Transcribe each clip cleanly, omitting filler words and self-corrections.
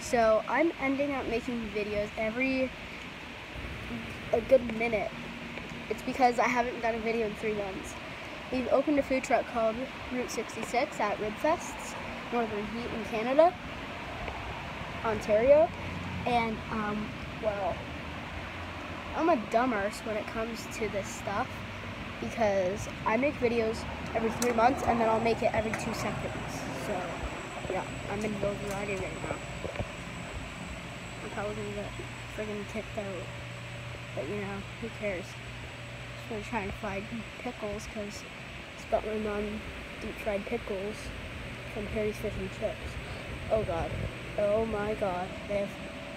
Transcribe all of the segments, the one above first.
So I'm ending up making videos every a good minute. It's because I haven't done a video in 3 months. We've opened a food truck called Route 66 at Ribfests, Northern Heat in Canada, Ontario, and well, I'm a dumbass when it comes to this stuff because I make videos every 3 months and then I'll make it every 2 seconds. So yeah, I'm in road riding right now. I'm probably gonna get friggin' kicked out, but you know, who cares? Just gonna try and find pickles because it's got my mom deep fried pickles from Harry's Fish and Chips. Oh god, oh my god, they have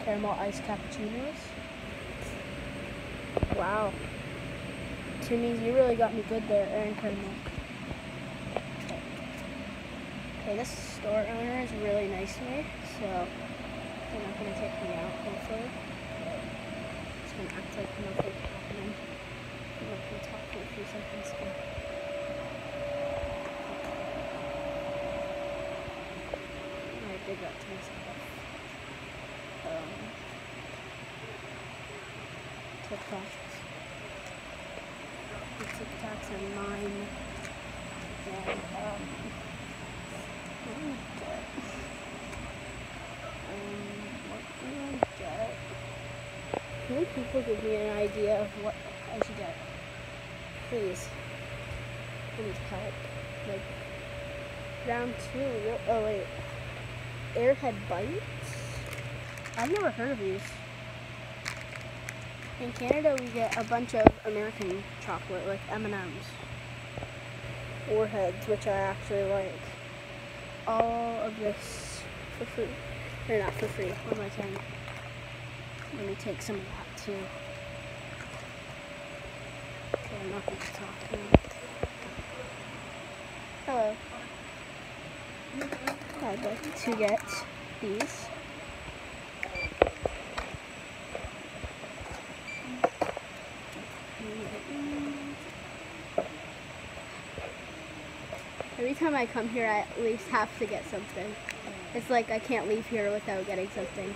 caramel iced cappuccinos. Wow, Timmy's, you really got me good there, Aaron Caramel. Okay, this store owner is really nice to me, so they're not going to take me out, hopefully. Just going to act like nothing's happening. I'm not going to talk for a few seconds. I did that to myself. TikToks are mine. And, what do I get? Can people give me an idea of what I should get? Please. I need help. Like, round 2. Oh, wait. Airhead Bites? I've never heard of these. In Canada, we get a bunch of American chocolate, like M&M's. Warheads, which I actually like. All of this for free. Or not for free, what am I saying? Let me take some of that too. Okay, I'm not going to talk now. Hello. I'd like to get these. Every time I come here, I at least have to get something. It's like I can't leave here without getting something.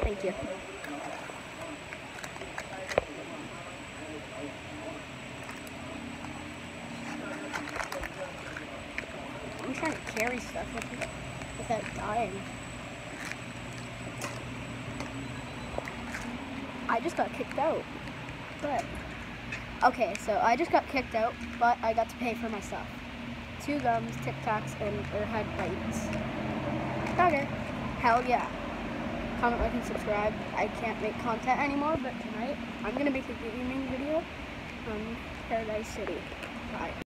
Thank you. I'm trying to carry stuff without dying. I just got kicked out. But, okay, so I just got kicked out, but I got to pay for my stuff. 2 gums, Tic Tacs, and Airhead Bites. Okay, hell yeah. Comment, like, and subscribe. I can't make content anymore, but tonight I'm gonna make a gaming video from Paradise City. Bye.